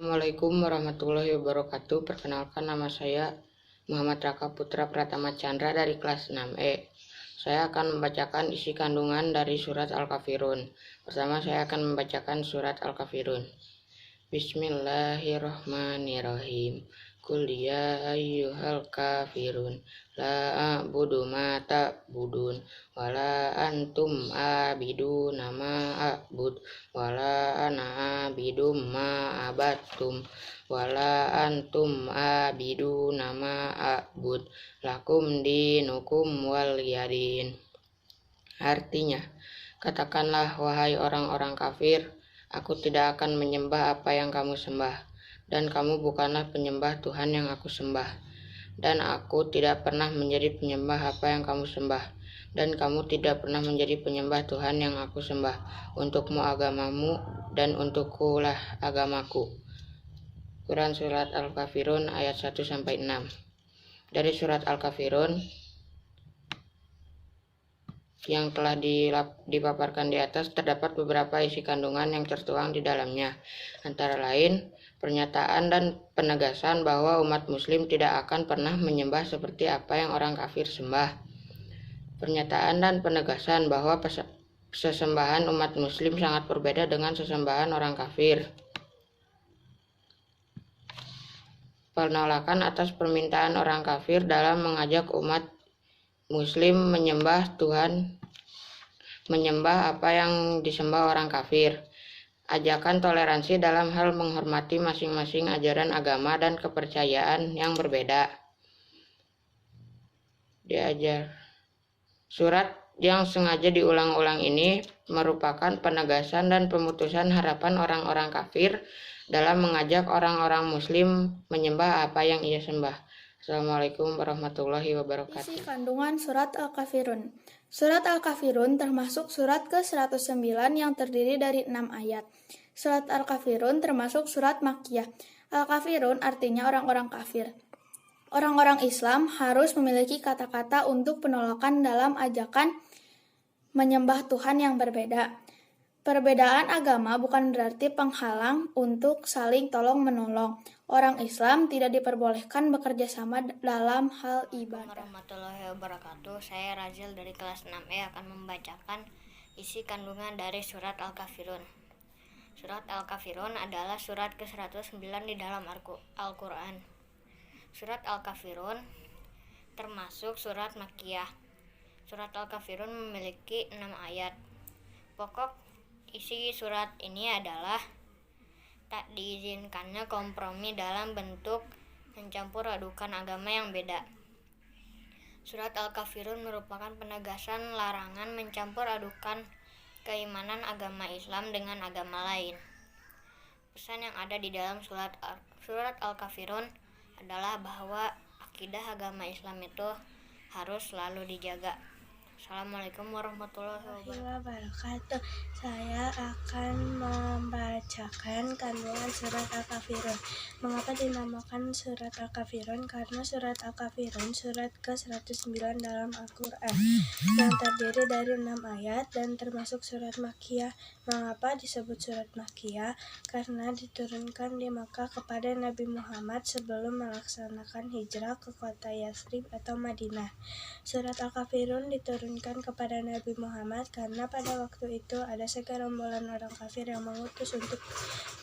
Assalamualaikum warahmatullahi wabarakatuh. Perkenalkan, nama saya Muhammad Raka Putra Pratama Chandra dari kelas 6E. Saya akan membacakan isi kandungan dari surat Al-Kafirun. Pertama, saya akan membacakan surat Al-Kafirun. Bismillahirrahmanirrahim. Qul ya ayyuhal kafirun la a'budu ma ta'budun wala antum abiduna ma a'bud wala ana abidum ma abattum wala antum abiduna ma a'bud lakum dinukum waliyadin. Artinya, katakanlah wahai orang-orang kafir, aku tidak akan menyembah apa yang kamu sembah, dan kamu bukanlah penyembah Tuhan yang aku sembah. Dan aku tidak pernah menjadi penyembah apa yang kamu sembah, dan kamu tidak pernah menjadi penyembah Tuhan yang aku sembah. Untukmu agamamu, dan untukku lah agamaku. Quran Surat Al-Kafirun ayat 1-6. Dari Surat Al-Kafirun yang telah dipaparkan di atas, terdapat beberapa isi kandungan yang tertuang di dalamnya, antara lain pernyataan dan penegasan bahwa umat muslim tidak akan pernah menyembah seperti apa yang orang kafir sembah. Pernyataan dan penegasan bahwa sesembahan umat muslim sangat berbeda dengan sesembahan orang kafir. Penolakan atas permintaan orang kafir dalam mengajak umat muslim menyembah apa yang disembah orang kafir. Ajakan toleransi dalam hal menghormati masing-masing ajaran agama dan kepercayaan yang berbeda. Surat yang sengaja diulang-ulang ini merupakan penegasan dan pemutusan harapan orang-orang kafir dalam mengajak orang-orang muslim menyembah apa yang ia sembah. Assalamualaikum warahmatullahi wabarakatuh. Isi kandungan surat Al-Kafirun. Surat Al-Kafirun termasuk surat ke-109 yang terdiri dari 6 ayat. Surat Al-Kafirun termasuk surat Makkiyah. Al-Kafirun artinya orang-orang kafir. Orang-orang Islam harus memiliki kata-kata untuk penolakan dalam ajakan menyembah Tuhan yang berbeda. Perbedaan agama bukan berarti penghalang untuk saling tolong-menolong. Orang Islam tidak diperbolehkan bekerja sama dalam hal ibadah. Warahmatullahi wabarakatuh. Saya Razil dari kelas 6E akan membacakan isi kandungan dari surat Al-Kafirun. Surat Al-Kafirun adalah surat ke-109 di dalam Al-Quran. Surat Al-Kafirun termasuk surat Makkiyah. Surat Al-Kafirun memiliki 6 ayat. Pokok isi surat ini adalah tak diizinkannya kompromi dalam bentuk mencampur adukan agama yang beda. Surat Al-Kafirun merupakan penegasan larangan mencampur adukan keimanan agama Islam dengan agama lain. Pesan yang ada di dalam surat Al-Kafirun adalah bahwa akidah agama Islam itu harus selalu dijaga. Assalamualaikum warahmatullahi wabarakatuh. Saya akan membacakan kandungan surat Al-Kafirun. Mengapa dinamakan surat Al-Kafirun? Karena surat Al-Kafirun surat ke-109 dalam Al-Quran yang terdiri dari 6 ayat dan termasuk surat Makkiyah. Mengapa disebut surat Makkiyah? Karena diturunkan di Makkah kepada Nabi Muhammad sebelum melaksanakan hijrah ke kota Yathrib atau Madinah. Surat Al-Kafirun diturunkan kepada Nabi Muhammad karena pada waktu itu ada segerombolan orang kafir yang mengutus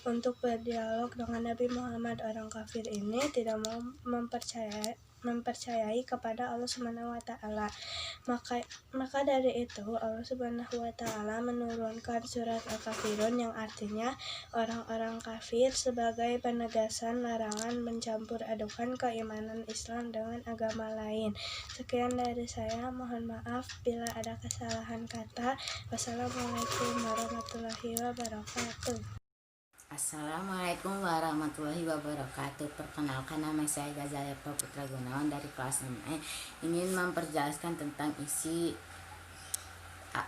untuk berdialog dengan Nabi Muhammad. Orang kafir ini tidak mau mempercayai kepada Allah Subhanahu wa taala. Maka dari itu Allah Subhanahu wa taala menurunkan surat Al-Kafirun yang artinya orang-orang kafir sebagai penegasan larangan mencampur adukan keimanan Islam dengan agama lain. Sekian dari saya, mohon maaf bila ada kesalahan kata. Wassalamualaikum warahmatullahi wabarakatuh. Assalamualaikum warahmatullahi wabarakatuh. Perkenalkan, nama saya Gazali Putra Gunawan dari kelas 6E. Ingin memperjelaskan tentang isi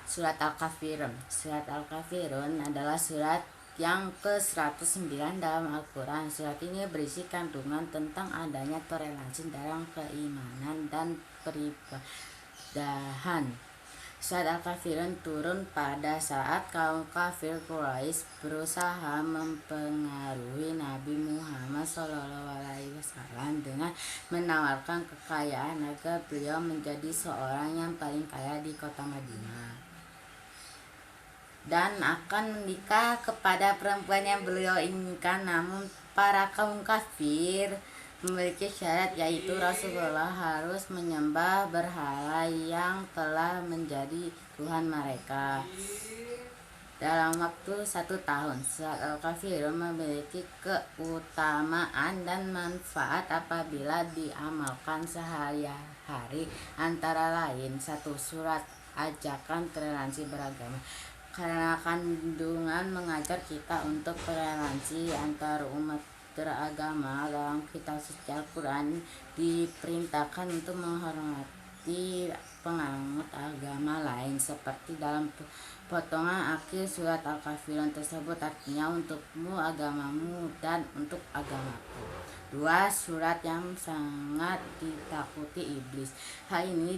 surat Al-Kafirun. Surat Al-Kafirun adalah surat yang ke-109 dalam Al-Quran. Surat ini berisi kandungan tentang adanya toleransi dalam keimanan dan peribadahan. Surat Al-Kafirun turun pada saat kaum kafir Quraisy berusaha mempengaruhi Nabi Muhammad SAW dengan menawarkan kekayaan agar beliau menjadi seorang yang paling kaya di kota Madinah dan akan menikah kepada perempuan yang beliau inginkan. Namun para kaum kafir memiliki syarat, yaitu Rasulullah harus menyembah berhala yang telah menjadi Tuhan mereka dalam waktu 1 tahun. Surat Al-Kafirun memiliki keutamaan dan manfaat apabila diamalkan sehari-hari, antara lain 1. Surat ajakan toleransi beragama, karena kandungan mengajar kita untuk toleransi antar umat beragama. Dalam kitab suci Al-Quran diperintahkan untuk menghormati penganut agama lain, seperti dalam potongan akhir surat Al-Kafirun tersebut, artinya untukmu agamamu dan untuk agamaku. 2. Surat yang sangat ditakuti iblis. Hal ini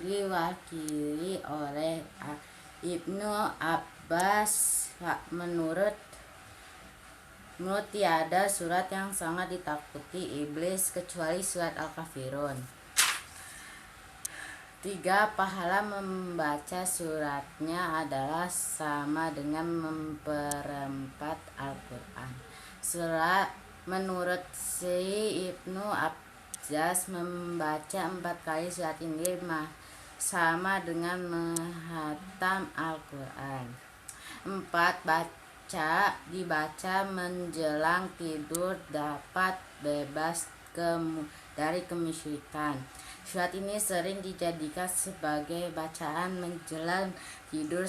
diwakili oleh Ibnu Abbas. Menurut tiada surat yang sangat ditakuti iblis kecuali surat Al-Kafirun. 3. Pahala membaca suratnya adalah sama dengan memperempat Al-Quran. Menurut Syekh Ibnu Abbas, membaca 4 kali surat ini sama dengan menghatam Al-Quran. 4. Dibaca menjelang tidur dapat bebas dari kemusyrikan. Surat ini sering dijadikan sebagai bacaan menjelang tidur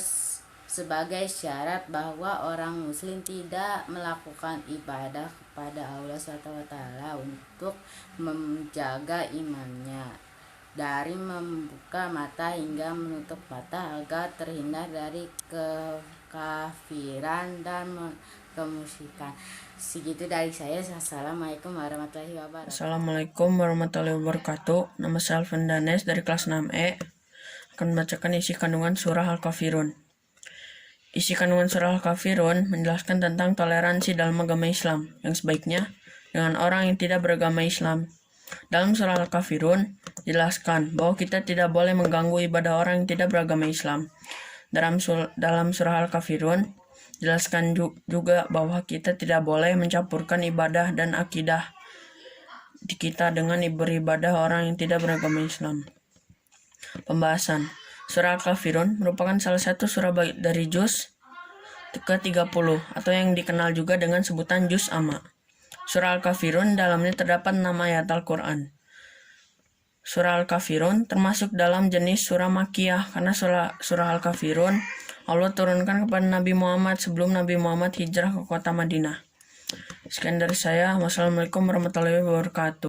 sebagai syarat bahwa orang muslim tidak melakukan ibadah kepada Allah SWT untuk menjaga imannya dari membuka mata hingga menutup mata agar terhindar dari kekafiran dan kemusyrikan. Segitu dari saya. Assalamualaikum warahmatullahi wabarakatuh. Assalamualaikum warahmatullahi wabarakatuh. Nama saya Alvin Danes dari kelas 6E akan membacakan isi kandungan surah Al-Kafirun. Isi kandungan surah Al-Kafirun menjelaskan tentang toleransi dalam agama Islam yang sebaiknya dengan orang yang tidak beragama Islam. Dalam surah Al-Kafirun dijelaskan bahwa kita tidak boleh mengganggu ibadah orang yang tidak beragama Islam. Dalam surah Al-Kafirun jelaskan juga bahwa kita tidak boleh mencampurkan ibadah dan akidah kita dengan beribadah orang yang tidak beragama Islam. Pembahasan. Surah Al-Kafirun merupakan salah satu surah dari juz ke-30 atau yang dikenal juga dengan sebutan juz amma. Surah Al-Kafirun dalamnya terdapat 6 ayat Al-Quran. Surah Al-Kafirun termasuk dalam jenis surah Makkiyah karena surah Al-Kafirun Allah turunkan kepada Nabi Muhammad sebelum Nabi Muhammad hijrah ke kota Madinah. Sekian dari saya. Wassalamualaikum warahmatullahi wabarakatuh.